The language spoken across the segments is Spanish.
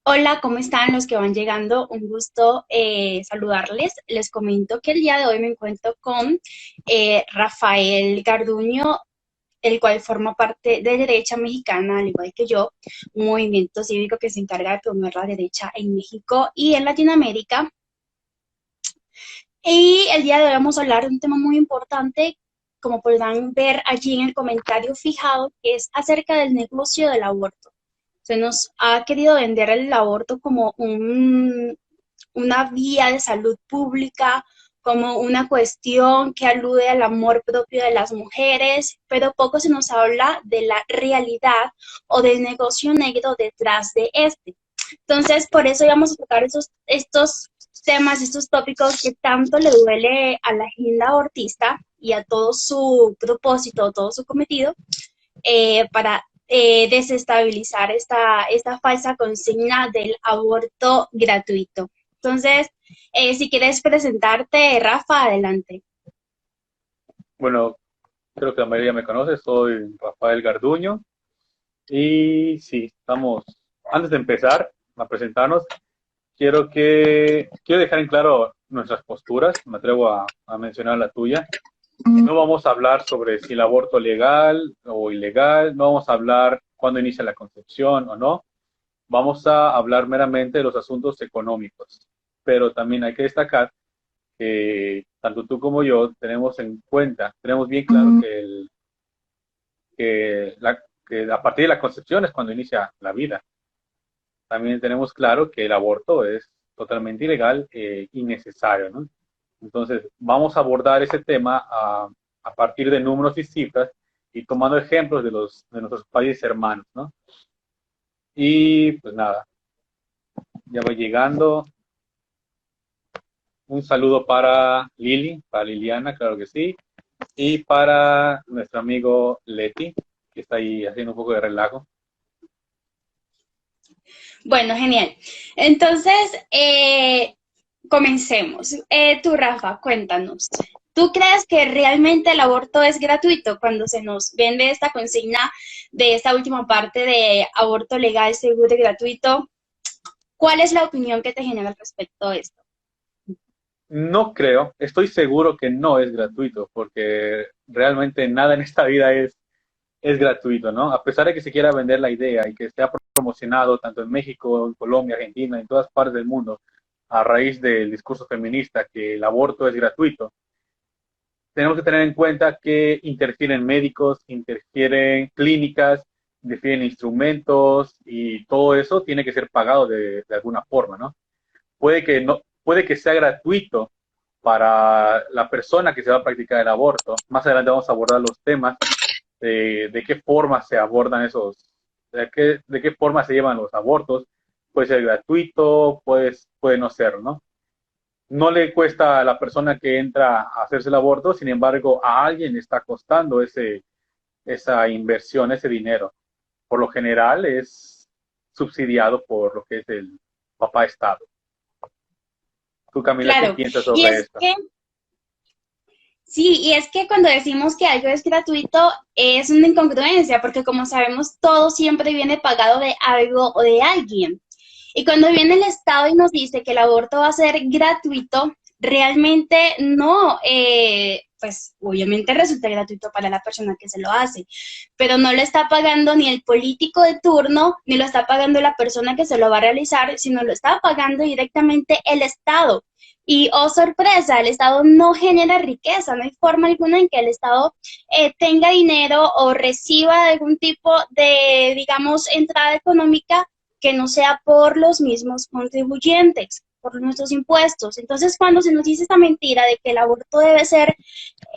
Hola, ¿cómo están los que van llegando? Un gusto saludarles. Les comento que el día de hoy me encuentro con Rafael Garduño, el cual forma parte de Derecha Mexicana, al igual que yo, un movimiento cívico que se encarga de promover la derecha en México y en Latinoamérica. Y el día de hoy vamos a hablar de un tema muy importante, como podrán ver allí en el comentario fijado, que es acerca del negocio del aborto. Se nos ha querido vender el aborto como una vía de salud pública, como una cuestión que alude al amor propio de las mujeres, pero poco se nos habla de la realidad o del negocio negro detrás de este. Entonces, por eso íbamos a tocar estos temas, estos tópicos que tanto le duele a la agenda abortista y a todo su propósito, todo su cometido, para desestabilizar esta falsa consigna del aborto gratuito. Entonces, si quieres presentarte, Rafa, adelante. Bueno, creo que la mayoría me conoce, soy Rafael Garduño y sí, antes de empezar a presentarnos, quiero dejar en claro nuestras posturas, me atrevo a mencionar la tuya. No vamos a hablar sobre si el aborto es legal o ilegal, no vamos a hablar cuándo inicia la concepción o no, vamos a hablar meramente de los asuntos económicos, pero también hay que destacar que tanto tú como yo tenemos bien claro que a partir de la concepción es cuando inicia la vida. También tenemos claro que el aborto es totalmente ilegal e innecesario, ¿no? Entonces, vamos a abordar ese tema a partir de números y cifras y tomando ejemplos de nuestros países hermanos, ¿no? Y pues nada, ya voy llegando. Un saludo para Liliana, claro que sí, y para nuestro amigo Leti, que está ahí haciendo un poco de relajo. Bueno, genial. Entonces, comencemos. Tú, Rafa, cuéntanos. ¿Tú crees que realmente el aborto es gratuito cuando se nos vende esta consigna de esta última parte de aborto legal, seguro y gratuito? ¿Cuál es la opinión que te genera al respecto de esto? No creo, estoy seguro que no es gratuito, porque realmente nada en esta vida es gratuito, ¿no? A pesar de que se quiera vender la idea y que esté promocionado tanto en México, en Colombia, Argentina, en todas partes del mundo, a raíz del discurso feminista que el aborto es gratuito, tenemos que tener en cuenta que interfieren médicos, interfieren clínicas, interfieren instrumentos y todo eso tiene que ser pagado de alguna forma, ¿no? Puede que sea gratuito para la persona que se va a practicar el aborto. Más adelante vamos a abordar los temas de qué forma se abordan de qué forma se llevan los abortos. Puede ser gratuito, puede no ser, ¿no? No le cuesta a la persona que entra a hacerse el aborto, sin embargo, a alguien le está costando esa inversión, ese dinero. Por lo general es subsidiado por lo que es el papá Estado. Tú, Camila, ¿qué Claro, piensas y sobre es esto? que sí, y es que cuando decimos que algo es gratuito es una incongruencia, porque como sabemos, todo siempre viene pagado de algo o de alguien. Y cuando viene el Estado y nos dice que el aborto va a ser gratuito, realmente no, pues obviamente resulta gratuito para la persona que se lo hace, pero no lo está pagando ni el político de turno, ni lo está pagando la persona que se lo va a realizar, sino lo está pagando directamente el Estado. Y, oh sorpresa, el Estado no genera riqueza, no hay forma alguna en que el Estado tenga dinero o reciba algún tipo de, digamos, entrada económica que no sea por los mismos contribuyentes, por nuestros impuestos. Entonces, cuando se nos dice esta mentira de que el aborto debe ser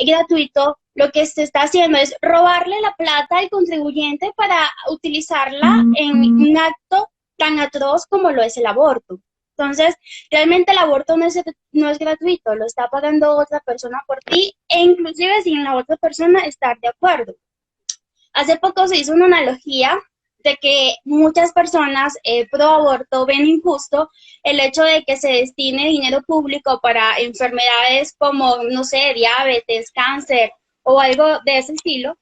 gratuito, lo que se está haciendo es robarle la plata al contribuyente para utilizarla en un acto tan atroz como lo es el aborto. Entonces, realmente el aborto no es gratuito, lo está pagando otra persona por ti e inclusive sin la otra persona estar de acuerdo. Hace poco se hizo una analogía de que muchas personas pro aborto ven injusto el hecho de que se destine dinero público para enfermedades como, no sé, diabetes, cáncer o algo de ese estilo,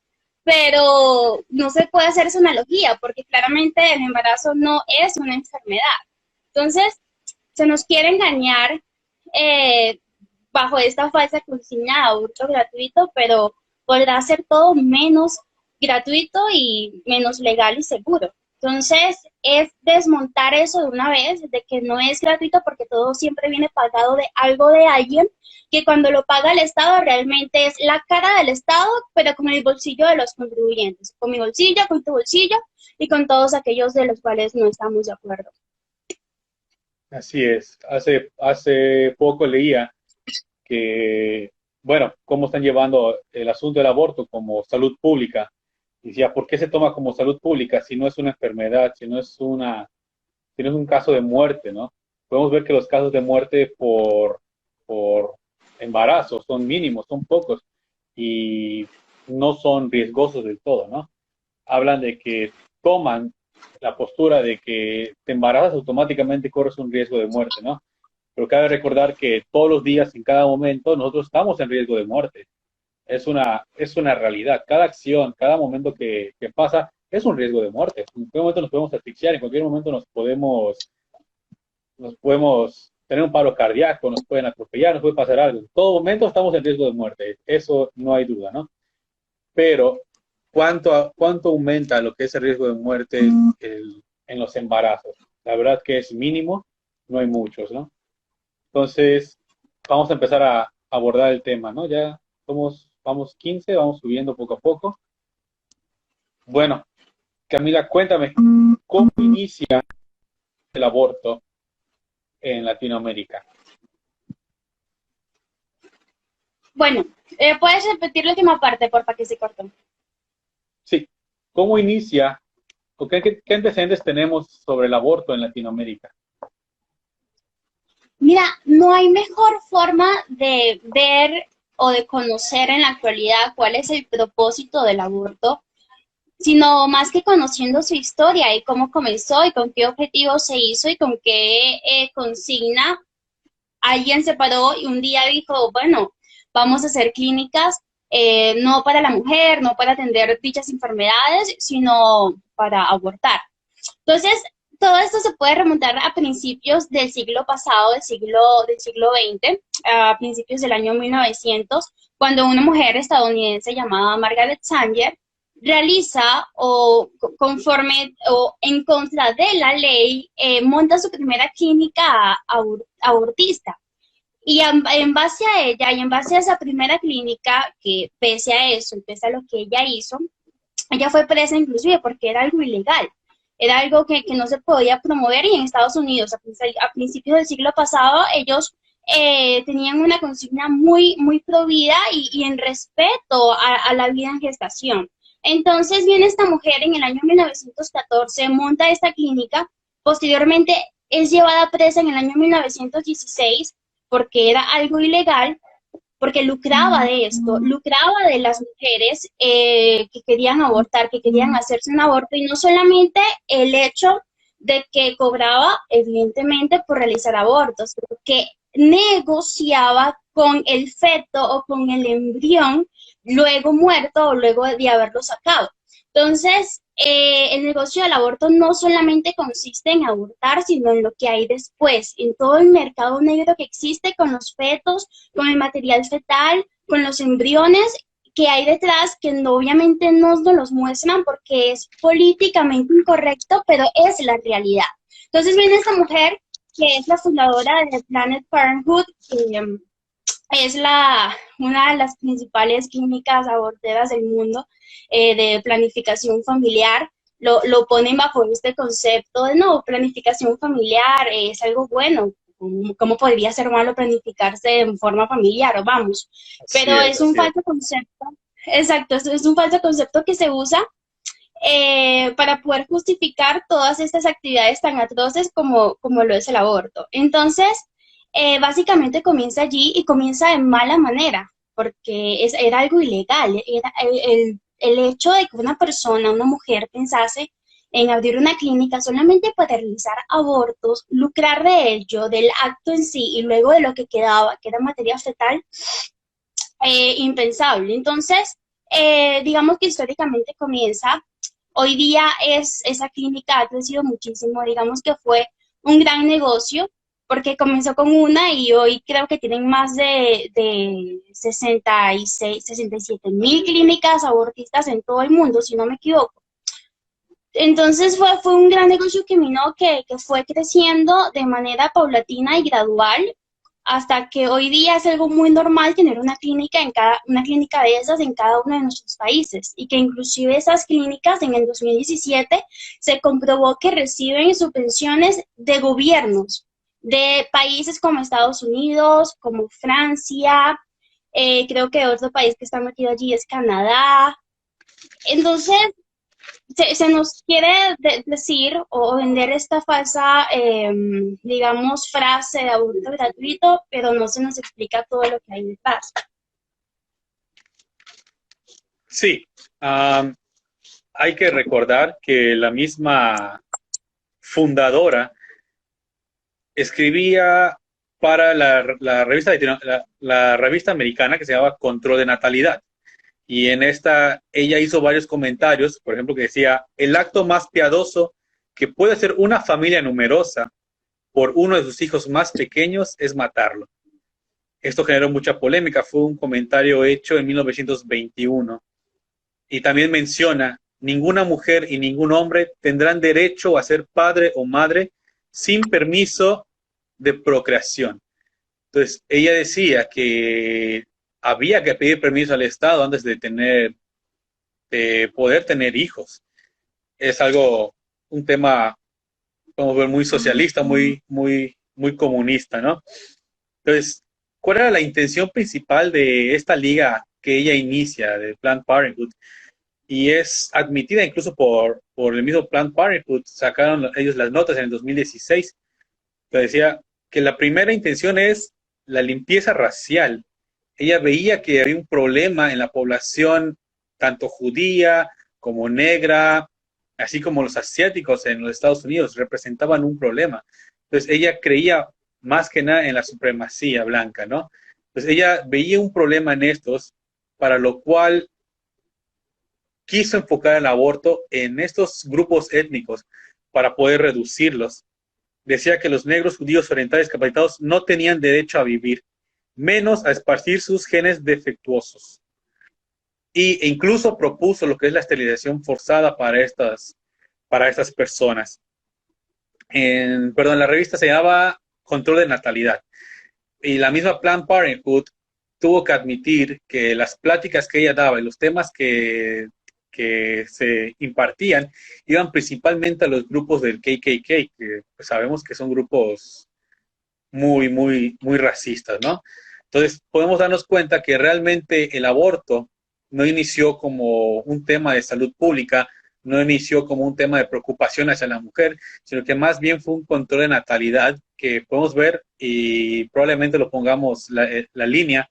pero no se puede hacer esa analogía porque claramente el embarazo no es una enfermedad. Entonces, se nos quiere engañar eh, bajo esta falsa consigna de aborto gratuito, pero podrá ser todo menos gratuito y menos legal y seguro. Entonces, es desmontar eso de una vez, de que no es gratuito porque todo siempre viene pagado de algo de alguien, que cuando lo paga el Estado realmente es la cara del Estado, pero con el bolsillo de los contribuyentes, con mi bolsillo, con tu bolsillo y con todos aquellos de los cuales no estamos de acuerdo. Así es. Hace poco leía que, bueno, cómo están llevando el asunto del aborto como salud pública. Y decía, ¿por qué se toma como salud pública si no es una enfermedad, si no es un caso de muerte, ¿no? Podemos ver que los casos de muerte por embarazo son mínimos, son pocos y no son riesgosos del todo, ¿no? Hablan de que toman la postura de que te embarazas automáticamente corres un riesgo de muerte, ¿no? Pero cabe recordar que todos los días, en cada momento, nosotros estamos en riesgo de muerte. Es una realidad. Cada acción, cada momento que pasa es un riesgo de muerte. En cualquier momento nos podemos asfixiar, en cualquier momento nos podemos tener un paro cardíaco, nos pueden atropellar, nos puede pasar algo. En todo momento estamos en riesgo de muerte. Eso no hay duda, ¿no? Pero, ¿cuánto aumenta lo que es el riesgo de muerte en los embarazos? La verdad que es mínimo, no hay muchos, ¿no? Entonces, vamos a empezar a abordar el tema, ¿no? Ya vamos 15, vamos subiendo poco a poco. Bueno, Camila, cuéntame, ¿cómo inicia el aborto en Latinoamérica? Bueno, ¿puedes repetir la última parte, porfa, que se cortó? Sí, ¿cómo inicia o qué antecedentes tenemos sobre el aborto en Latinoamérica? Mira, no hay mejor forma de ver o de conocer en la actualidad cuál es el propósito del aborto, sino más que conociendo su historia y cómo comenzó y con qué objetivo se hizo y con qué consigna alguien se paró y un día dijo, bueno, vamos a hacer clínicas no para la mujer, no para atender dichas enfermedades, sino para abortar. Entonces, todo esto se puede remontar a principios del siglo pasado, del siglo XX, a principios del año 1900, cuando una mujer estadounidense llamada Margaret Sanger realiza o conforme o en contra de la ley, monta su primera clínica abortista. Y en base a ella y en base a esa primera clínica, que pese a eso, pese a lo que ella hizo, ella fue presa inclusive porque era algo ilegal, era algo que no se podía promover y en Estados Unidos a principios del siglo pasado ellos tenían una consigna muy, muy provida y en respeto a la vida en gestación. Entonces viene esta mujer en el año 1914, monta esta clínica, posteriormente es llevada presa en el año 1916 porque era algo ilegal, porque lucraba de esto, lucraba de las mujeres que querían abortar, que querían hacerse un aborto, y no solamente el hecho de que cobraba, evidentemente, por realizar abortos, que negociaba con el feto o con el embrión luego muerto o luego de haberlo sacado. Entonces, el negocio del aborto no solamente consiste en abortar, sino en lo que hay después, en todo el mercado negro que existe con los fetos, con el material fetal, con los embriones que hay detrás, que obviamente no nos los muestran porque es políticamente incorrecto, pero es la realidad. Entonces viene esta mujer que es la fundadora de Planet Parenthood, que es una de las principales clínicas aborteras del mundo de planificación familiar. Lo ponen bajo este concepto de no, planificación familiar es algo bueno. ¿Cómo podría ser malo planificarse de forma familiar? O vamos, pero es un Así es. falso concepto. Exacto, es un falso concepto que se usa para poder justificar todas estas actividades tan atroces como lo es el aborto. Entonces, básicamente comienza allí y comienza de mala manera, porque era algo ilegal, era el hecho de que una persona, una mujer, pensase en abrir una clínica solamente para realizar abortos, lucrar de ello, del acto en sí, y luego de lo que quedaba, que era materia fetal, impensable. Entonces, digamos que históricamente comienza, hoy día esa clínica ha crecido muchísimo, digamos que fue un gran negocio, porque comenzó con una y hoy creo que tienen más de 66, 67.000 clínicas abortistas en todo el mundo, si no me equivoco. Entonces fue un gran negocio que minó, que fue creciendo de manera paulatina y gradual, hasta que hoy día es algo muy normal tener una clínica de esas en cada uno de nuestros países, y que inclusive esas clínicas en el 2017 se comprobó que reciben subvenciones de gobiernos de países como Estados Unidos, como Francia, creo que otro país que está metido allí es Canadá. Entonces, se nos quiere decir o vender esta falsa, digamos, frase de aborto gratuito, pero no se nos explica todo lo que hay detrás. Sí, am, hay que recordar que la misma fundadora escribía para la revista, la revista americana que se llamaba Control de Natalidad. Y en esta ella hizo varios comentarios, por ejemplo, que decía, el acto más piadoso que puede hacer una familia numerosa por uno de sus hijos más pequeños es matarlo. Esto generó mucha polémica, fue un comentario hecho en 1921. Y también menciona, ninguna mujer y ningún hombre tendrán derecho a ser padre o madre sin permiso de procreación. Entonces, ella decía que había que pedir permiso al Estado antes de poder tener hijos. Es algo, un tema, como ver, muy socialista, muy comunista, ¿no? Entonces, ¿cuál era la intención principal de esta liga que ella inicia, de Planned Parenthood? Y es admitida incluso por el mismo Planned Parenthood, sacaron ellos las notas en el 2016, que decía que la primera intención es la limpieza racial. Ella veía que había un problema en la población, tanto judía como negra, así como los asiáticos en los Estados Unidos representaban un problema. Entonces ella creía más que nada en la supremacía blanca, ¿no? Entonces ella veía un problema en estos, para lo cual quiso enfocar el aborto en estos grupos étnicos para poder reducirlos. Decía que los negros, judíos, orientales, capacitados no tenían derecho a vivir, menos a esparcir sus genes defectuosos. E incluso propuso lo que es la esterilización forzada para estas personas. La revista se llamaba Control de Natalidad. Y la misma Planned Parenthood tuvo que admitir que las pláticas que ella daba y los temas que se impartían iban principalmente a los grupos del KKK, que pues, sabemos que son grupos muy racistas, ¿no? Entonces, podemos darnos cuenta que realmente el aborto no inició como un tema de salud pública, no inició como un tema de preocupación hacia la mujer, sino que más bien fue un control de natalidad que podemos ver y probablemente lo pongamos la línea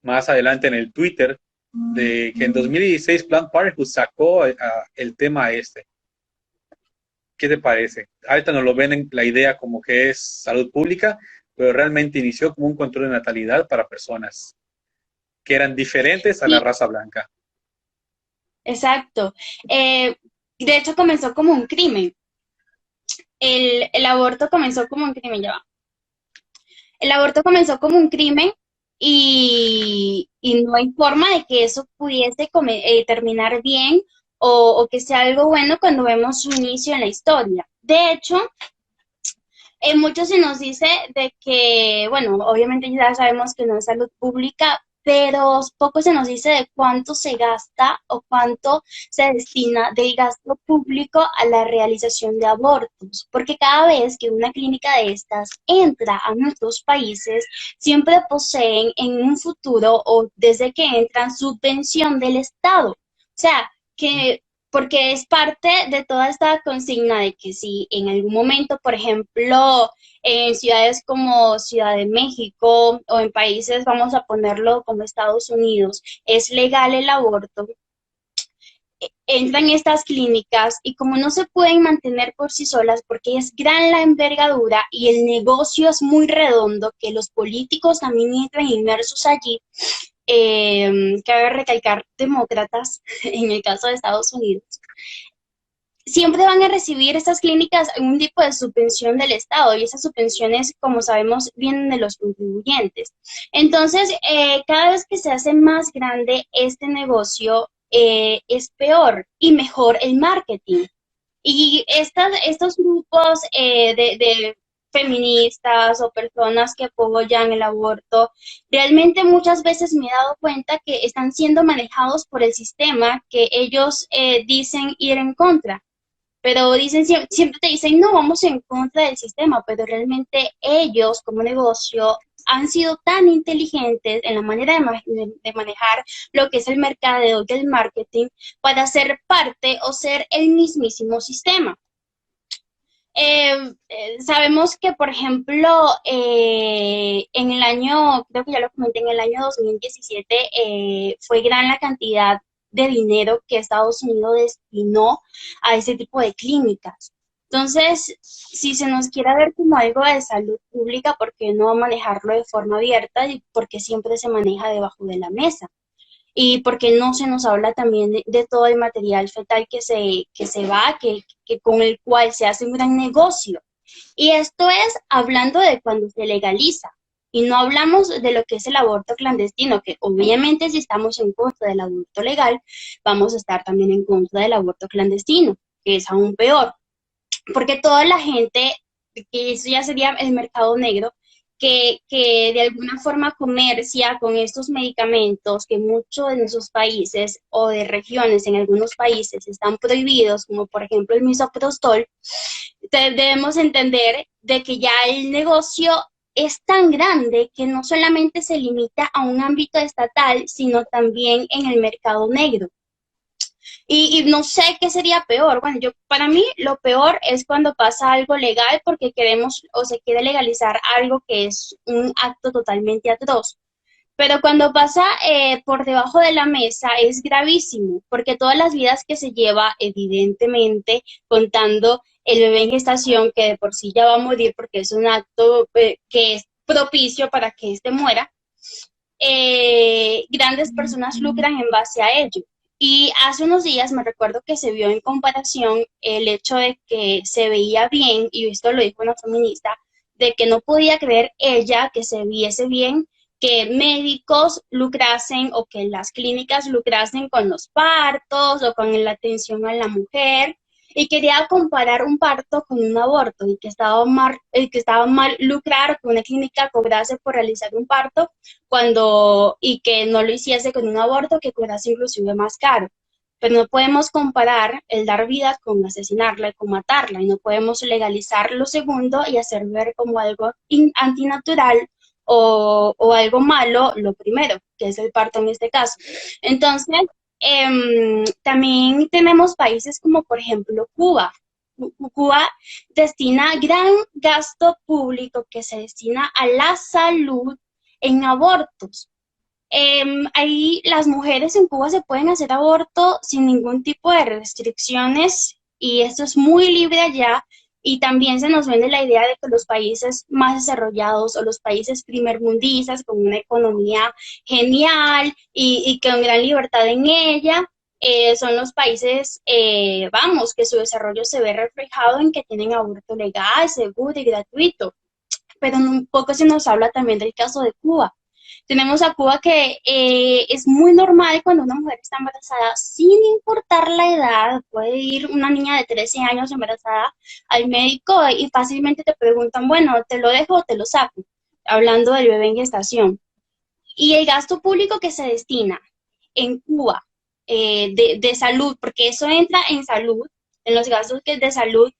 más adelante en el Twitter, de que en 2016 Planned Parenthood sacó el tema este. ¿Qué te parece? Ahorita nos lo ven en la idea como que es salud pública, pero realmente inició como un control de natalidad para personas que eran diferentes a la Sí, raza blanca. exacto. De hecho, comenzó como un crimen. El aborto comenzó como un crimen, ya va. El aborto comenzó como un crimen, y no hay forma de que eso pudiese terminar bien, o que sea algo bueno cuando vemos su inicio en la historia. De hecho, mucho se nos dice de que, bueno, obviamente ya sabemos que no es salud pública, pero poco se nos dice de cuánto se gasta o cuánto se destina del gasto público a la realización de abortos, porque cada vez que una clínica de estas entra a nuestros países, siempre poseen en un futuro o desde que entran subvención del Estado. O sea, que porque es parte de toda esta consigna de que si en algún momento, por ejemplo, en ciudades como Ciudad de México o en países, vamos a ponerlo como Estados Unidos, es legal el aborto, entran estas clínicas y como no se pueden mantener por sí solas porque es gran la envergadura y el negocio es muy redondo, que los políticos también entran inmersos allí, cabe recalcar demócratas en el caso de Estados Unidos, siempre van a recibir estas clínicas un tipo de subvención del Estado y esas subvenciones, como sabemos, vienen de los contribuyentes. Entonces, cada vez que se hace más grande este negocio, es peor y mejor el marketing. Y estos grupos de feministas o personas que apoyan el aborto, realmente muchas veces me he dado cuenta que están siendo manejados por el sistema que ellos dicen ir en contra. Pero dicen, siempre te dicen, no, vamos en contra del sistema, pero realmente ellos como negocio han sido tan inteligentes en la manera de manejar lo que es el mercadeo y el marketing para ser parte o ser el mismísimo sistema. Sabemos que, por ejemplo, en el año, creo que ya lo comenté, en el año 2017 fue gran la cantidad de dinero que Estados Unidos destinó a ese tipo de clínicas. Entonces, si se nos quiere ver como algo de salud pública, ¿por qué no manejarlo de forma abierta y porque siempre se maneja debajo de la mesa? Y porque no se nos habla también de todo el material fetal que se va, que con el cual se hace un gran negocio. Y esto es hablando de cuando se legaliza. Y no hablamos de lo que es el aborto clandestino, que obviamente si estamos en contra del aborto legal, vamos a estar también en contra del aborto clandestino, que es aún peor. Porque toda la gente, que eso ya sería el mercado negro, que de alguna forma comercia con estos medicamentos que muchos de nuestros países o de regiones en algunos países están prohibidos, como por ejemplo el misoprostol, debemos entender de que ya el negocio es tan grande que no solamente se limita a un ámbito estatal, sino también en el mercado negro. Y no sé qué sería peor. Bueno, para mí lo peor es cuando pasa algo legal porque queremos o se quiere legalizar algo que es un acto totalmente atroz. Pero cuando pasa por debajo de la mesa es gravísimo, porque todas las vidas que se lleva, evidentemente, contando el bebé en gestación, que de por sí ya va a morir porque es un acto que es propicio para que éste muera, grandes personas lucran en base a ello. Y hace unos días me recuerdo que se vio en comparación el hecho de que se veía bien, y esto lo dijo una feminista, de que no podía creer ella que se viese bien que médicos lucrasen o que las clínicas lucrasen con los partos o con la atención a la mujer, y quería comparar un parto con un aborto y que estaba mal lucrar que una clínica cobrase por realizar un parto y que no lo hiciese con un aborto que cobrase inclusive más caro. Pero no podemos comparar el dar vida con asesinarla y con matarla, y no podemos legalizar lo segundo y hacer ver como algo antinatural o algo malo lo primero, que es el parto en este caso. Entonces, también tenemos países como por ejemplo Cuba. Cuba destina gran gasto público que se destina a la salud en abortos. Ahí las mujeres en Cuba se pueden hacer aborto sin ningún tipo de restricciones y esto es muy libre allá. Y también se nos vende la idea de que los países más desarrollados o los países primermundistas con una economía genial y con gran libertad en ella, son los países, vamos, que su desarrollo se ve reflejado en que tienen aborto legal, seguro y gratuito. Pero un poco se nos habla también del caso de Cuba. Tenemos a Cuba que es muy normal cuando una mujer está embarazada, sin importar la edad, puede ir una niña de 13 años embarazada al médico y fácilmente te preguntan, bueno, ¿te lo dejo o te lo saco? Hablando del bebé en gestación. Y el gasto público que se destina en Cuba de salud, porque eso entra en salud, en los gastos de salud,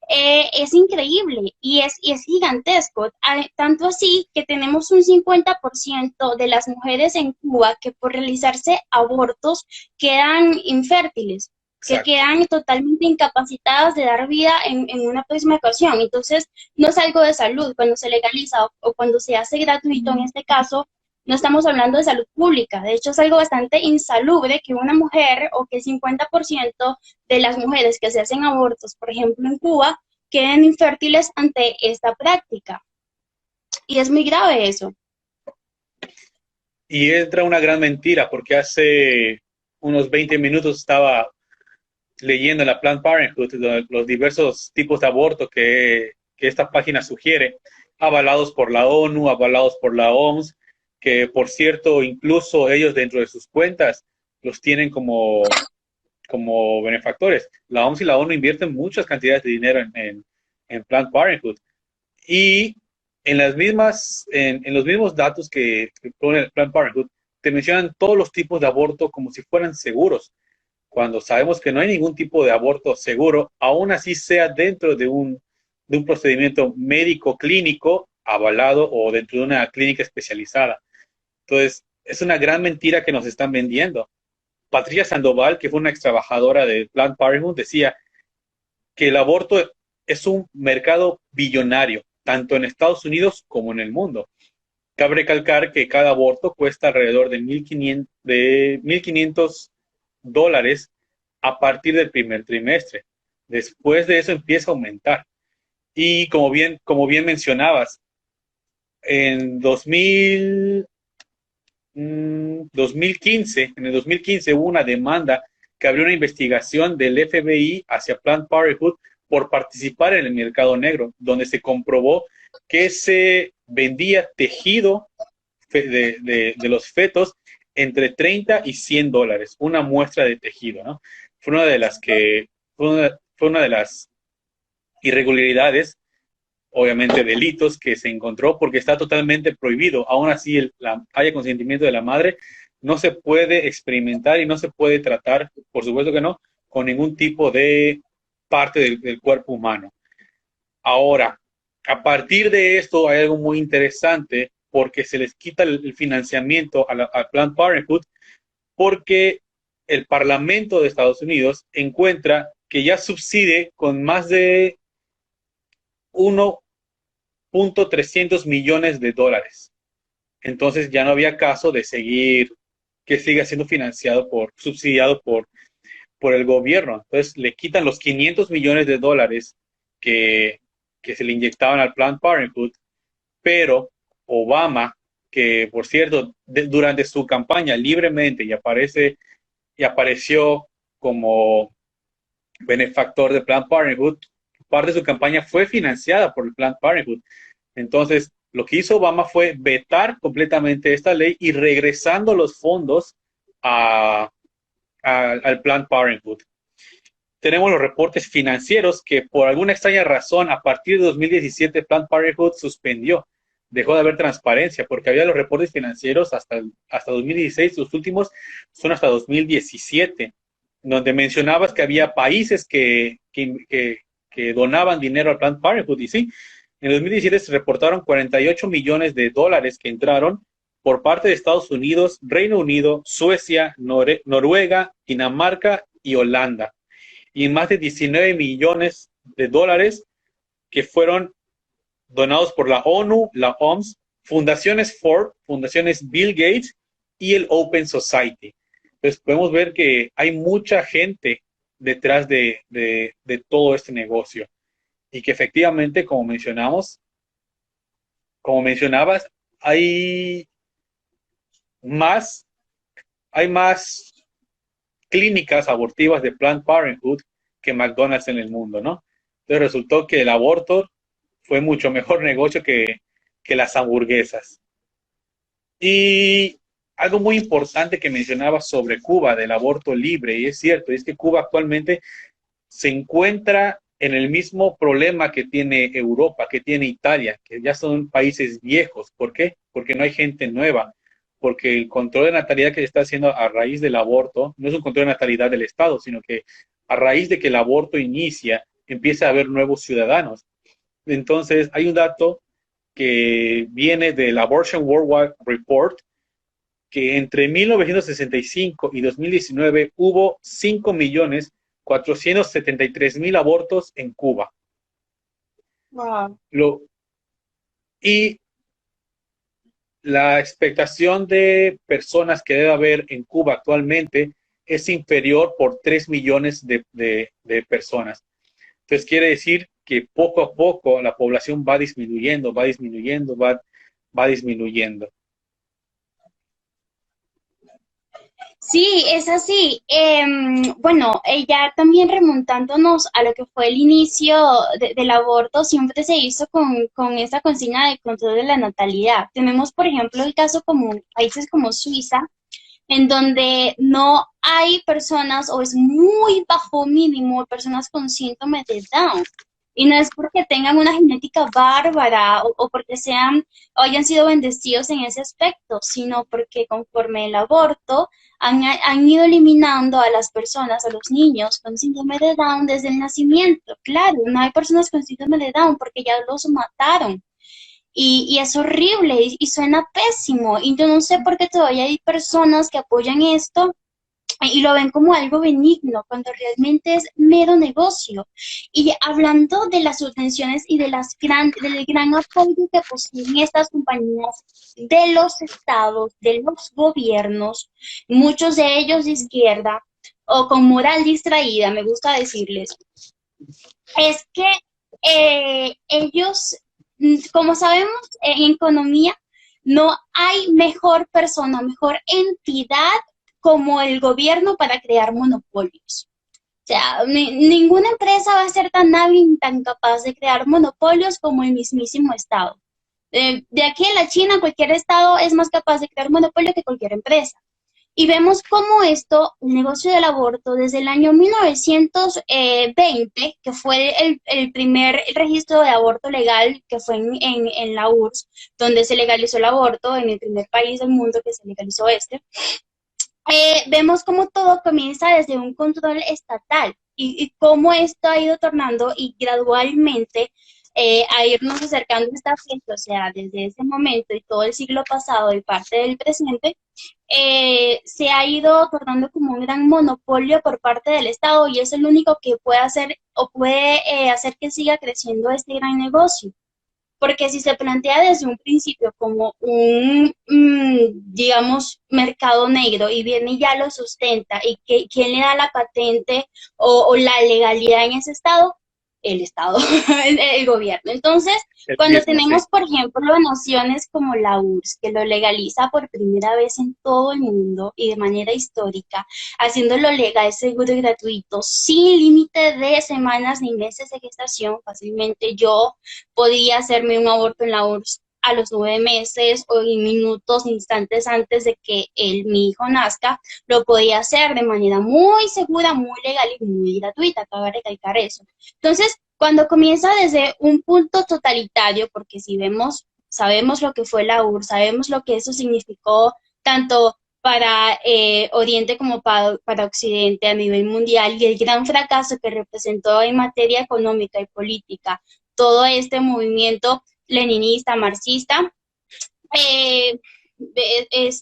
es increíble y es gigantesco. Tanto así que tenemos un 50% de las mujeres en Cuba que por realizarse abortos quedan infértiles, que Exacto. quedan totalmente incapacitadas de dar vida en una próxima ocasión. Entonces, no es algo de salud cuando se legaliza o cuando se hace gratuito en este caso. No estamos hablando de salud pública. De hecho, es algo bastante insalubre que una mujer o que el 50% de las mujeres que se hacen abortos, por ejemplo, en Cuba, queden infértiles ante esta práctica. Y es muy grave eso. Y entra una gran mentira, porque hace unos 20 minutos estaba leyendo la Planned Parenthood los diversos tipos de aborto que esta página sugiere, avalados por la ONU, avalados por la OMS, que por cierto, incluso ellos dentro de sus cuentas los tienen como benefactores. La OMS y la ONU invierten muchas cantidades de dinero en Planned Parenthood. Y en los mismos datos que pone el Planned Parenthood, te mencionan todos los tipos de aborto como si fueran seguros, cuando sabemos que no hay ningún tipo de aborto seguro, aún así sea dentro de un procedimiento médico clínico avalado o dentro de una clínica especializada. Entonces, es una gran mentira que nos están vendiendo. Patricia Sandoval, que fue una ex trabajadora de Planned Parenthood, decía que el aborto es un mercado billonario, tanto en Estados Unidos como en el mundo. Cabe recalcar que cada aborto cuesta alrededor de $1,500 a partir del primer trimestre. Después de eso empieza a aumentar. Y como bien mencionabas, en 2015, en el 2015 hubo una demanda que abrió una investigación del FBI hacia Planned Parenthood por participar en el mercado negro, donde se comprobó que se vendía tejido de los fetos entre 30 y $100, una muestra de tejido, ¿no? Fue una de las que, fue una de las irregularidades, obviamente delitos que se encontró, porque está totalmente prohibido. Aún así haya consentimiento de la madre, no se puede experimentar y no se puede tratar, por supuesto que no, con ningún tipo de parte del cuerpo humano. Ahora, a partir de esto hay algo muy interesante porque se les quita el financiamiento a Planned Parenthood porque el Parlamento de Estados Unidos encuentra que ya subsidia con más de 1.300 millones de dólares. Entonces ya no había caso de seguir, que siga siendo subsidiado por el gobierno. Entonces le quitan los 500 millones de dólares que, que se le inyectaban al Planned Parenthood, pero Obama, que por cierto, durante su campaña libremente y apareció como benefactor de Planned Parenthood, parte de su campaña fue financiada por el Planned Parenthood. Entonces, lo que hizo Obama fue vetar completamente esta ley y regresando los fondos al Planned Parenthood. Tenemos los reportes financieros que por alguna extraña razón a partir de 2017 Planned Parenthood suspendió, dejó de haber transparencia porque había los reportes financieros hasta 2016, los últimos son hasta 2017, donde mencionabas que había países que donaban dinero al Planned Parenthood y sí, en 2017 se reportaron 48 millones de dólares que entraron por parte de Estados Unidos, Reino Unido, Suecia, Noruega, Dinamarca y Holanda, y más de 19 millones de dólares que fueron donados por la ONU, la OMS, fundaciones Ford, fundaciones Bill Gates y el Open Society. Entonces podemos ver que hay mucha gente detrás de todo este negocio y que efectivamente, como mencionabas, hay más, hay más clínicas abortivas de Planned Parenthood que McDonald's en el mundo, ¿no? Entonces resultó que el aborto fue mucho mejor negocio que las hamburguesas. Y algo muy importante que mencionaba sobre Cuba, del aborto libre, y es cierto, es que Cuba actualmente se encuentra en el mismo problema que tiene Europa, que tiene Italia, que ya son países viejos. ¿Por qué? Porque no hay gente nueva, porque el control de natalidad que se está haciendo a raíz del aborto no es un control de natalidad del Estado, sino que a raíz de que el aborto inicia, empieza a haber nuevos ciudadanos. Entonces, hay un dato que viene del Abortion Worldwide Report, que entre 1965 y 2019 hubo 5.473.000 abortos en Cuba. Wow. Y la expectación de personas que debe haber en Cuba actualmente es inferior por 3 millones de personas. Entonces quiere decir que poco a poco la población va disminuyendo, va disminuyendo, va disminuyendo. Sí, es así. Bueno, ya también remontándonos a lo que fue el inicio del aborto, siempre se hizo con esa consigna de control de la natalidad. Tenemos, por ejemplo, el caso como países como Suiza, en donde no hay personas o es muy bajo mínimo personas con síndrome de Down. Y no es porque tengan una genética bárbara o porque sean o hayan sido bendecidos en ese aspecto, sino porque conforme el aborto han ido eliminando a las personas, a los niños con síndrome de Down desde el nacimiento. Claro, no hay personas con síndrome de Down porque ya los mataron. Y es horrible y suena pésimo. Y yo no sé por qué todavía hay personas que apoyan esto y lo ven como algo benigno, cuando realmente es mero negocio. Y hablando de las subvenciones y del gran apoyo que poseen estas compañías de los estados, de los gobiernos, muchos de ellos de izquierda o con moral distraída, me gusta decirles, es que ellos, como sabemos, en economía no hay mejor persona, mejor entidad como el gobierno para crear monopolios. O sea, ninguna empresa va a ser tan hábil, tan capaz de crear monopolios como el mismísimo Estado. De aquí a la China, cualquier Estado es más capaz de crear monopolio que cualquier empresa. Y vemos cómo esto, el negocio del aborto, desde el año 1920, que fue el primer registro de aborto legal, que fue en la URSS, donde se legalizó el aborto, en el primer país del mundo que se legalizó vemos cómo todo comienza desde un control estatal y cómo esto ha ido tornando y gradualmente a irnos acercando a esta fecha, o sea, desde ese momento y todo el siglo pasado y parte del presente, se ha ido tornando como un gran monopolio por parte del Estado y es el único que puede hacer o puede hacer que siga creciendo este gran negocio. Porque si se plantea desde un principio como un, digamos, mercado negro y viene y ya lo sustenta, y quién le da la patente o la legalidad en ese estado, el Estado, el gobierno. Entonces, El cuando mismo, sí. tenemos, por ejemplo, nociones como la URSS, que lo legaliza por primera vez en todo el mundo y de manera histórica, haciéndolo legal, seguro y gratuito, sin límite de semanas ni meses de gestación, fácilmente yo podía hacerme un aborto en la URSS a los 9 meses o en minutos, instantes antes de que mi hijo nazca, lo podía hacer de manera muy segura, muy legal y muy gratuita, cabe recalcar eso. Entonces, cuando comienza desde un punto totalitario, porque si vemos, sabemos lo que fue la URSS, sabemos lo que eso significó tanto para Oriente como para Occidente a nivel mundial y el gran fracaso que representó en materia económica y política todo este movimiento leninista, marxista, eh, es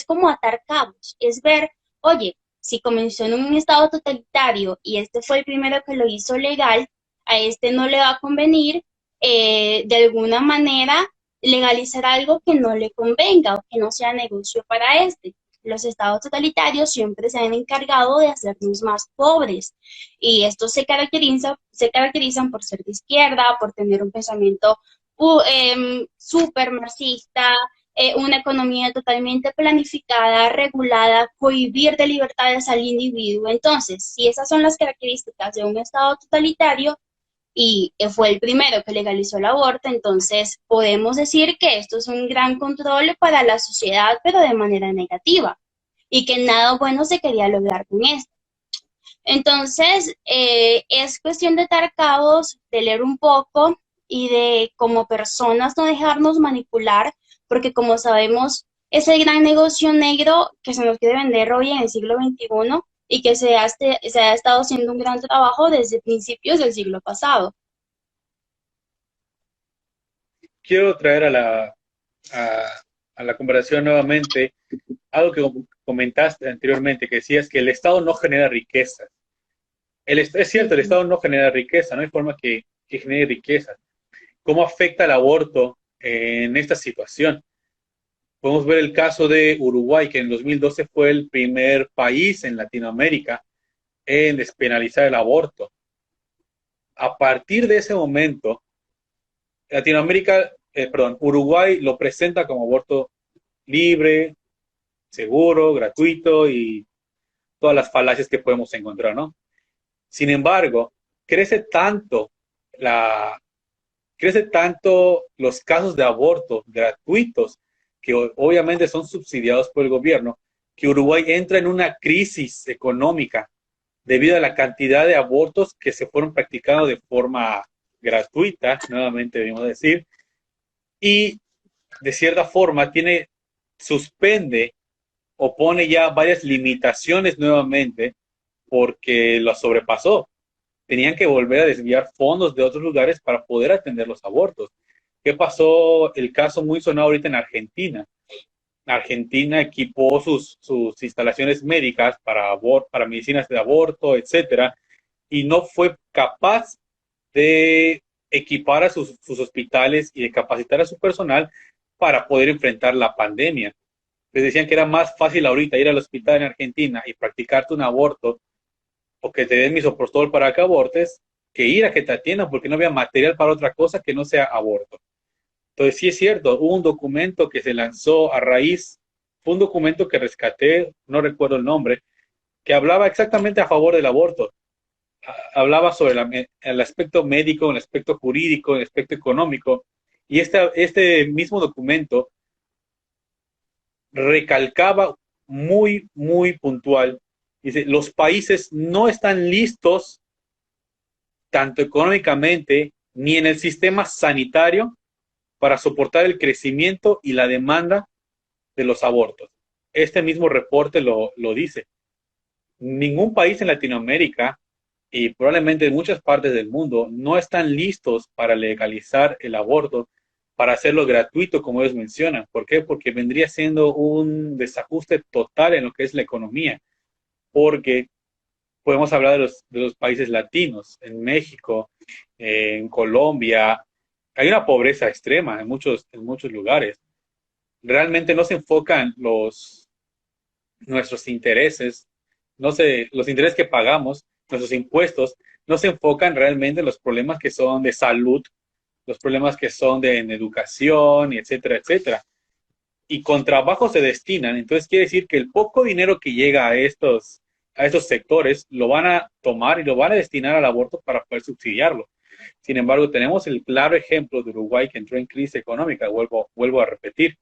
como atar cabos, es ver, oye, si comenzó en un estado totalitario y este fue el primero que lo hizo legal, a este no le va a convenir de alguna manera legalizar algo que no le convenga o que no sea negocio para este. Los estados totalitarios siempre se han encargado de hacernos más pobres y estos se caracterizan por ser de izquierda, por tener un pensamiento súper marxista, una economía totalmente planificada, regulada, cohibir de libertades al individuo. Entonces, si esas son las características de un Estado totalitario y fue el primero que legalizó el aborto, entonces podemos decir que esto es un gran control para la sociedad, pero de manera negativa, y que nada bueno se quería lograr con esto. Entonces, es cuestión de estar cabos, de leer un poco y de como personas no dejarnos manipular, porque como sabemos, es el gran negocio negro que se nos quiere vender hoy en el siglo XXI y que se ha estado haciendo un gran trabajo desde principios del siglo pasado. Quiero traer a, a la conversación nuevamente algo que comentaste anteriormente, que decías que el Estado no genera riqueza. Es cierto, el Ujú. Estado no genera riqueza, no hay forma que genere riqueza. ¿Cómo afecta el aborto en esta situación? Podemos ver el caso de Uruguay, que en 2012 fue el primer país en Latinoamérica en despenalizar el aborto. A partir de ese momento, Latinoamérica, perdón, Uruguay lo presenta como aborto libre, seguro, gratuito y todas las falacias que podemos encontrar, ¿no? Sin embargo, crece tanto la, crece tanto los casos de aborto gratuitos, que obviamente son subsidiados por el gobierno, que Uruguay entra en una crisis económica debido a la cantidad de abortos que se fueron practicando de forma gratuita, nuevamente debemos decir, y de cierta forma suspende o pone ya varias limitaciones nuevamente porque lo sobrepasó. Tenían que volver a desviar fondos de otros lugares para poder atender los abortos. ¿Qué pasó? El caso muy sonado ahorita en Argentina. Argentina equipó sus instalaciones médicas para medicinas de aborto, etcétera, y no fue capaz de equipar a sus hospitales y de capacitar a su personal para poder enfrentar la pandemia. Les decían que era más fácil ahorita ir al hospital en Argentina y practicarte un aborto o que te den misoprostol para que abortes que ir a que te atiendan porque no había material para otra cosa que no sea aborto. Entonces, sí es cierto, hubo un documento que se lanzó a raíz, fue un documento que rescaté, no recuerdo el nombre, que hablaba exactamente a favor del aborto. Hablaba sobre el aspecto médico, el aspecto jurídico, el aspecto económico. Y este mismo documento recalcaba muy puntual. Dice, los países no están listos, tanto económicamente ni en el sistema sanitario, para soportar el crecimiento y la demanda de los abortos. Este mismo reporte lo dice. Ningún país en Latinoamérica y probablemente en muchas partes del mundo no están listos para legalizar el aborto, para hacerlo gratuito, como ellos mencionan. ¿Por qué? Porque vendría siendo un desajuste total en lo que es la economía. Porque podemos hablar de los países latinos, en México, en Colombia. Hay una pobreza extrema en muchos lugares. Realmente no se enfocan nuestros intereses, no se, los intereses que pagamos, nuestros impuestos, no se enfocan realmente en los problemas que son de salud, los problemas que son de en educación, etcétera, etcétera. Y con trabajo se destinan, entonces quiere decir que el poco dinero que llega a estos sectores lo van a tomar y lo van a destinar al aborto para poder subsidiarlo. Sin embargo, tenemos el claro ejemplo de Uruguay que entró en crisis económica, vuelvo a repetir.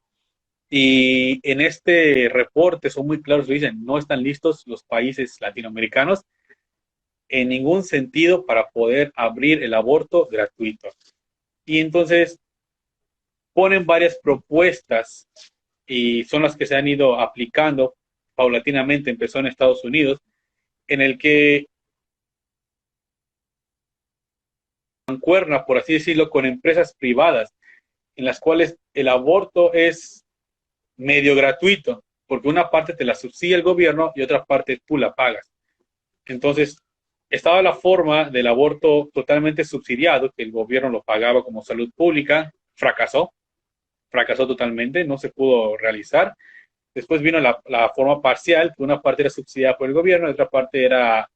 Y en este reporte son muy claros, dicen, no están listos los países latinoamericanos en ningún sentido para poder abrir el aborto gratuito. Y entonces ponen varias propuestas y son las que se han ido aplicando paulatinamente, empezó en Estados Unidos, en el que mancuerna, por así decirlo, con empresas privadas, en las cuales el aborto es medio gratuito, porque una parte te la subsidia el gobierno y otra parte tú la pagas. Entonces, estaba la forma del aborto totalmente subsidiado, que el gobierno lo pagaba como salud pública, fracasó totalmente, no se pudo realizar. Después vino la forma parcial, que una parte era subsidiada por el gobierno y otra parte era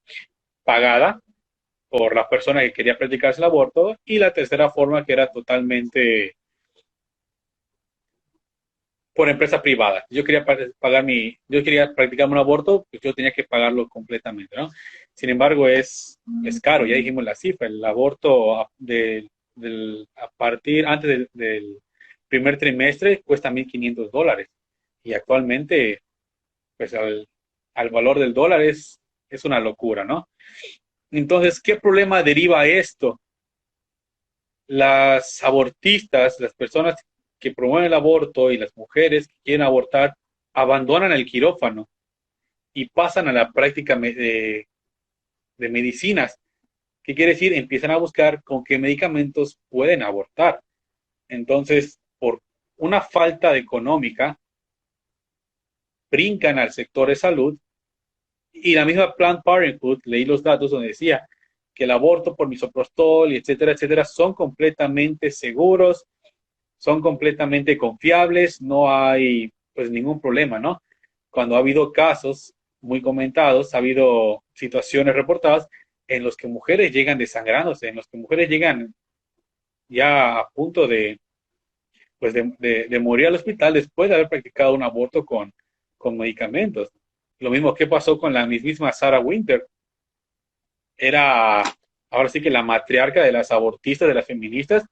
pagada por la persona que quería practicarse el aborto, y la tercera forma que era totalmente por empresa privada. Yo quería practicar un aborto, pues yo tenía que pagarlo completamente, ¿no? Sin embargo, es caro, ya dijimos la cifra, el aborto a partir, antes del primer trimestre cuesta $1,500 y actualmente, pues al valor del dólar es una locura, ¿no? Entonces, ¿qué problema deriva esto? Las abortistas, las personas que promueven el aborto y las mujeres que quieren abortar, abandonan el quirófano y pasan a la práctica de medicinas. ¿Qué quiere decir? Empiezan a buscar con qué medicamentos pueden abortar. Entonces, por una falta de económica, brincan al sector de salud y la misma Planned Parenthood, leí los datos donde decía que el aborto por misoprostol y etcétera, etcétera, son completamente seguros, son completamente confiables, no hay pues ningún problema, ¿no? Cuando ha habido casos muy comentados, ha habido situaciones reportadas en los que mujeres llegan desangrándose, en los que mujeres llegan ya a punto de morir al hospital después de haber practicado un aborto con medicamentos. Lo mismo que pasó con la misma Sarah Winter. Era ahora sí que la matriarca de las abortistas, de las feministas,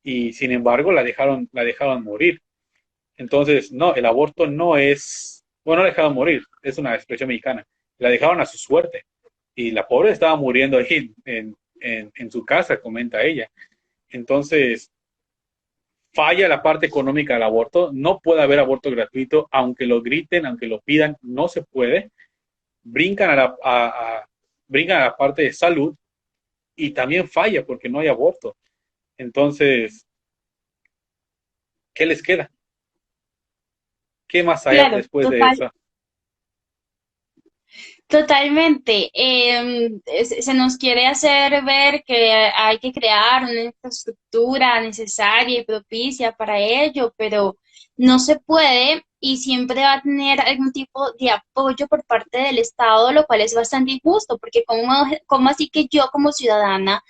y sin embargo la dejaron morir. Entonces, no, el aborto no es, bueno, no la dejaron morir, es una expresión mexicana, la dejaron a su suerte. Y la pobre estaba muriendo ahí en su casa, comenta ella. Entonces, falla la parte económica del aborto, no puede haber aborto gratuito, aunque lo griten, aunque lo pidan, no se puede. Brincan brincan a la parte de salud y también falla porque no hay aborto. Entonces, ¿qué les queda? ¿Qué más hay Claro, después de total. eso? Totalmente. Se nos quiere hacer ver que hay que crear una infraestructura necesaria y propicia para ello, pero no se puede y siempre va a tener algún tipo de apoyo por parte del Estado, lo cual es bastante injusto, porque ¿cómo así que yo como ciudadana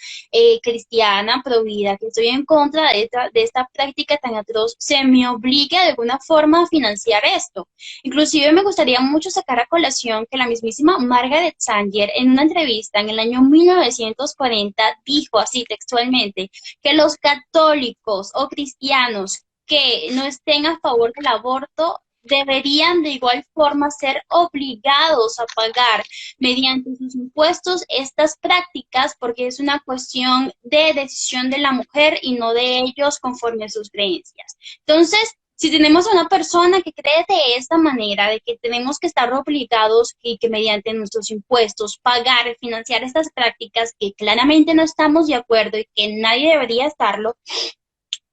cristiana, provida, que estoy en contra de esta práctica tan atroz, se me obligue de alguna forma a financiar esto? Inclusive me gustaría mucho sacar a colación que la mismísima Margaret Sanger en una entrevista en el año 1940 dijo así textualmente que los católicos o cristianos que no estén a favor del aborto deberían de igual forma ser obligados a pagar mediante sus impuestos estas prácticas porque es una cuestión de decisión de la mujer y no de ellos conforme a sus creencias. Entonces, si tenemos a una persona que cree de esta manera, de que tenemos que estar obligados y que mediante nuestros impuestos pagar, financiar estas prácticas que claramente no estamos de acuerdo y que nadie debería estarlo,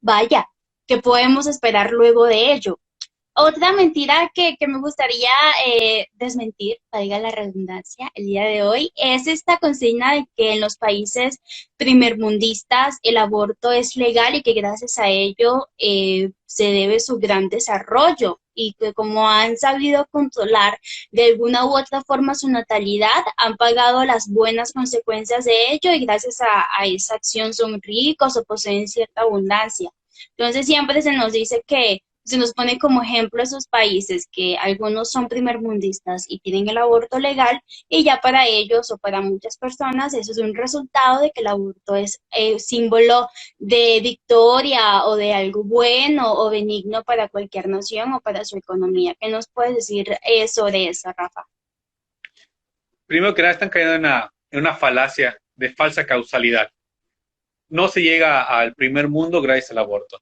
vaya, ¿qué podemos esperar luego de ello? Otra mentira que me gustaría desmentir, valga la redundancia, el día de hoy, es esta consigna de que en los países primermundistas el aborto es legal y que gracias a ello se debe su gran desarrollo y que como han sabido controlar de alguna u otra forma su natalidad, han pagado las buenas consecuencias de ello y gracias a esa acción son ricos o poseen cierta abundancia. Entonces siempre se nos dice que se nos pone como ejemplo esos países que algunos son primermundistas y tienen el aborto legal y ya para ellos o para muchas personas eso es un resultado de que el aborto es símbolo de victoria o de algo bueno o benigno para cualquier nación o para su economía. ¿Qué nos puedes decir sobre eso, Rafa? Primero que nada, están cayendo en una falacia de falsa causalidad. No se llega al primer mundo gracias al aborto.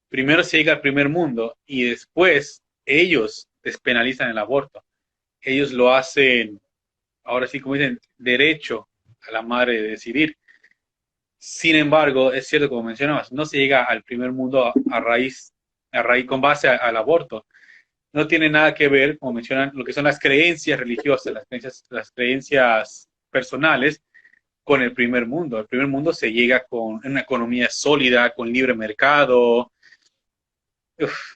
Primero se llega al primer mundo y después ellos despenalizan el aborto. Ellos lo hacen, ahora sí, como dicen, derecho a la madre de decidir. Sin embargo, es cierto, como mencionabas, no se llega al primer mundo a raíz con base al aborto. No tiene nada que ver, como mencionan, lo que son las creencias religiosas, las creencias personales con el primer mundo. El primer mundo se llega con una economía sólida, con libre mercado, uf,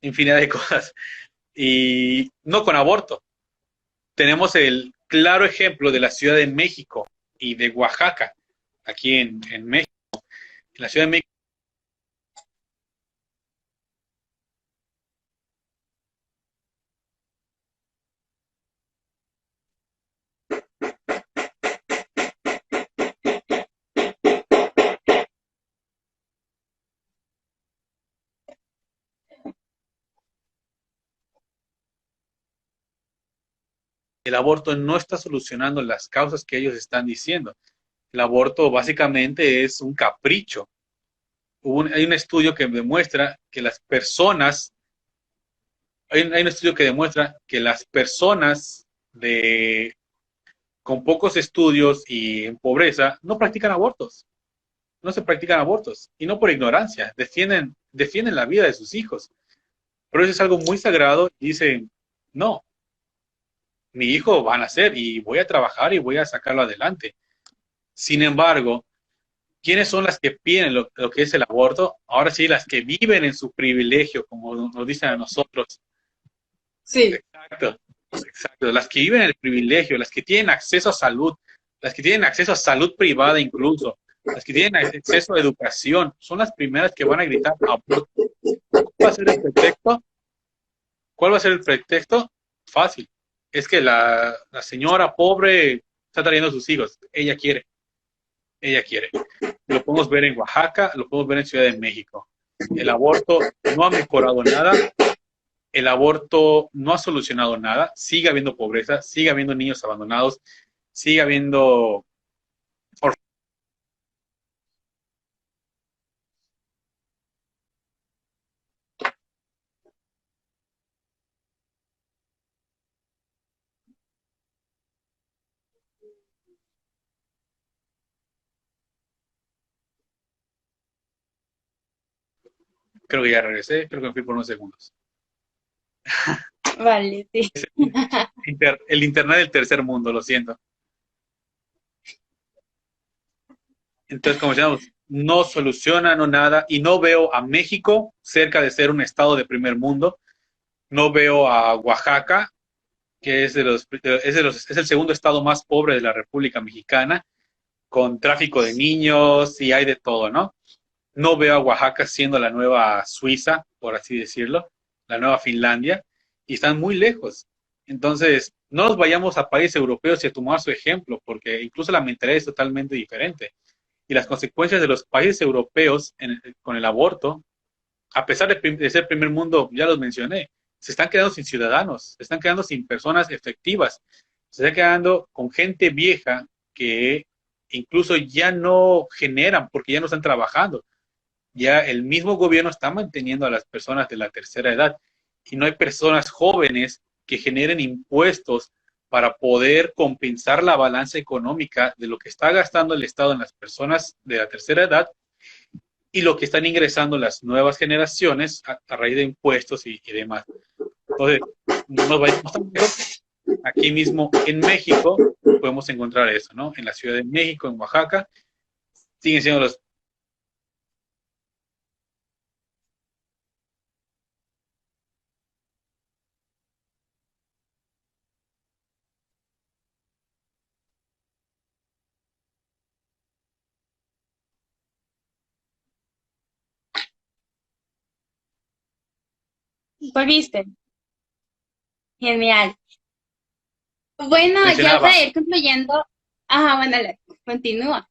infinidad de cosas. Y no con aborto. Tenemos el claro ejemplo de la Ciudad de México y de Oaxaca, aquí en México. En la Ciudad de México, el aborto no está solucionando las causas que ellos están diciendo. El aborto básicamente es un capricho. Hay un estudio que demuestra que las personas, hay un estudio que demuestra que las personas con pocos estudios y en pobreza no practican abortos. No se practican abortos. Y no por ignorancia. Defienden la vida de sus hijos. Pero eso es algo muy sagrado y dicen, no, mi hijo va a nacer y voy a trabajar y voy a sacarlo adelante. Sin embargo, ¿quiénes son las que piden lo que es el aborto? Ahora sí, las que viven en su privilegio, como nos dicen a nosotros. Sí. Exacto, exacto. Las que viven en el privilegio, las que tienen acceso a salud, las que tienen acceso a salud privada incluso, las que tienen acceso a educación, son las primeras que van a gritar aborto. ¿Cómo va a ser el pretexto? ¿Cuál va a ser el pretexto? Fácil. Es que la señora pobre está trayendo a sus hijos. Ella quiere. Ella quiere. Lo podemos ver en Oaxaca, lo podemos ver en Ciudad de México. El aborto no ha mejorado nada, el aborto no ha solucionado nada, sigue habiendo pobreza, sigue habiendo niños abandonados, sigue habiendo... Creo que ya regresé, creo que me fui por unos segundos. Vale, sí. El internet del tercer mundo, lo siento. Entonces, como decíamos, no soluciona, no nada, y no veo a México cerca de ser un estado de primer mundo, no veo a Oaxaca, que es el segundo estado más pobre de la República Mexicana, con tráfico de niños y hay de todo, ¿no? No veo a Oaxaca siendo la nueva Suiza, por así decirlo, la nueva Finlandia, y están muy lejos. Entonces, no nos vayamos a países europeos y a tomar su ejemplo, porque incluso la mentalidad es totalmente diferente. Y las consecuencias de los países europeos con el aborto, a pesar de ser primer mundo, ya los mencioné, se están quedando sin ciudadanos, se están quedando sin personas efectivas, se están quedando con gente vieja que incluso ya no generan porque ya no están trabajando. Ya el mismo gobierno está manteniendo a las personas de la tercera edad y no hay personas jóvenes que generen impuestos para poder compensar la balanza económica de lo que está gastando el Estado en las personas de la tercera edad y lo que están ingresando las nuevas generaciones a raíz de impuestos y demás. Entonces, no nos vayamos tan lejos. Aquí mismo en México podemos encontrar eso, ¿no? En la Ciudad de México, en Oaxaca, siguen siendo los... ¿Volviste? Genial. Bueno, ya Mencionaba, para ir concluyendo, ajá, bueno, continúa.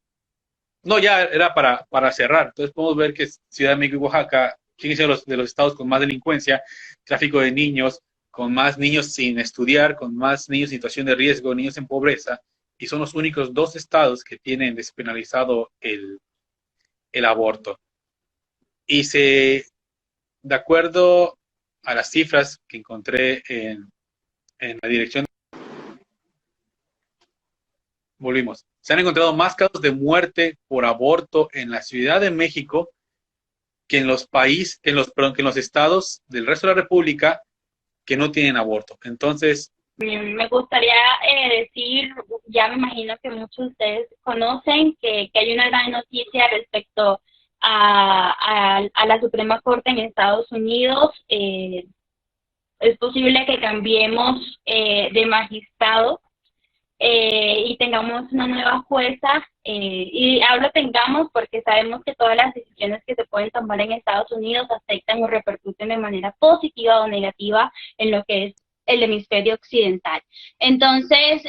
no, ya era para cerrar. Entonces podemos ver que Ciudad de México y Oaxaca siguen siendo de los estados con más delincuencia, tráfico de niños, con más niños sin estudiar, con más niños en situación de riesgo, niños en pobreza, y son los únicos dos estados que tienen despenalizado el aborto. Y de acuerdo a las cifras que encontré en la dirección, volvimos, se han encontrado más casos de muerte por aborto en la Ciudad de México que en los países, perdón, que en los estados del resto de la República que no tienen aborto. Entonces, Me gustaría decir, ya me imagino que muchos de ustedes conocen que hay una gran noticia respecto a la Suprema Corte en Estados Unidos. Es posible que cambiemos de magistrado y tengamos una nueva jueza, y hablo tengamos porque sabemos que todas las decisiones que se pueden tomar en Estados Unidos afectan o repercuten de manera positiva o negativa en lo que es el hemisferio occidental. Entonces,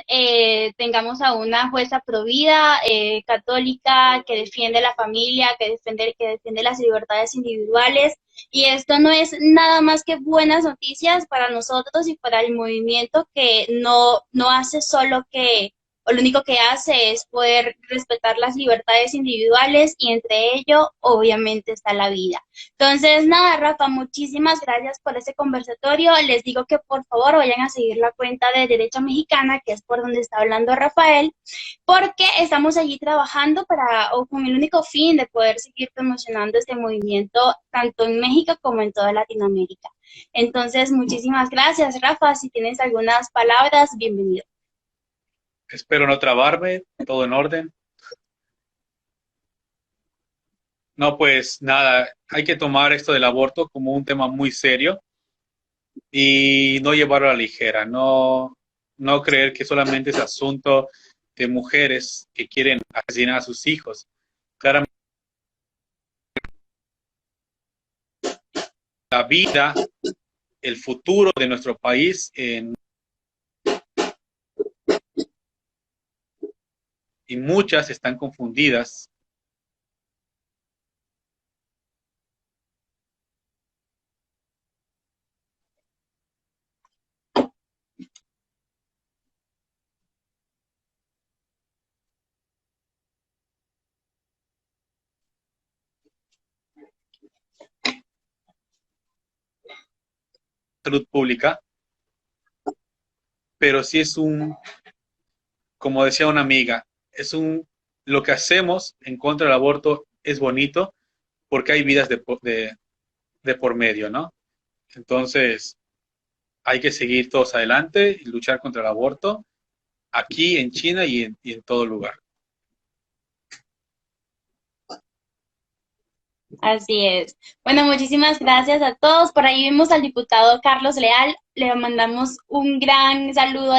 tengamos a una jueza provida, católica, que defiende la familia, que defiende las libertades individuales, y esto no es nada más que buenas noticias para nosotros y para el movimiento que no hace solo que, o lo único que hace es poder respetar las libertades individuales y entre ello, obviamente, está la vida. Entonces, nada, Rafa, muchísimas gracias por este conversatorio. Les digo que por favor vayan a seguir la cuenta de Derecha Mexicana, que es por donde está hablando Rafael, porque estamos allí trabajando o con el único fin de poder seguir promocionando este movimiento tanto en México como en toda Latinoamérica. Entonces, muchísimas gracias, Rafa. Si tienes algunas palabras, bienvenido. espero no trabarme, todo en orden. No, pues nada, hay que tomar esto del aborto como un tema muy serio y no llevarlo a la ligera, no creer que solamente es asunto de mujeres que quieren asesinar a sus hijos. Claramente la vida el futuro de nuestro país y muchas están confundidas. Salud pública, pero sí es como decía una amiga, lo que hacemos en contra del aborto es bonito porque hay vidas de por medio, ¿no? Entonces, hay que seguir todos adelante y luchar contra el aborto aquí en China y en todo lugar. Así es. Bueno, muchísimas gracias a todos. Por ahí vimos al diputado Carlos Leal. Le mandamos un gran saludo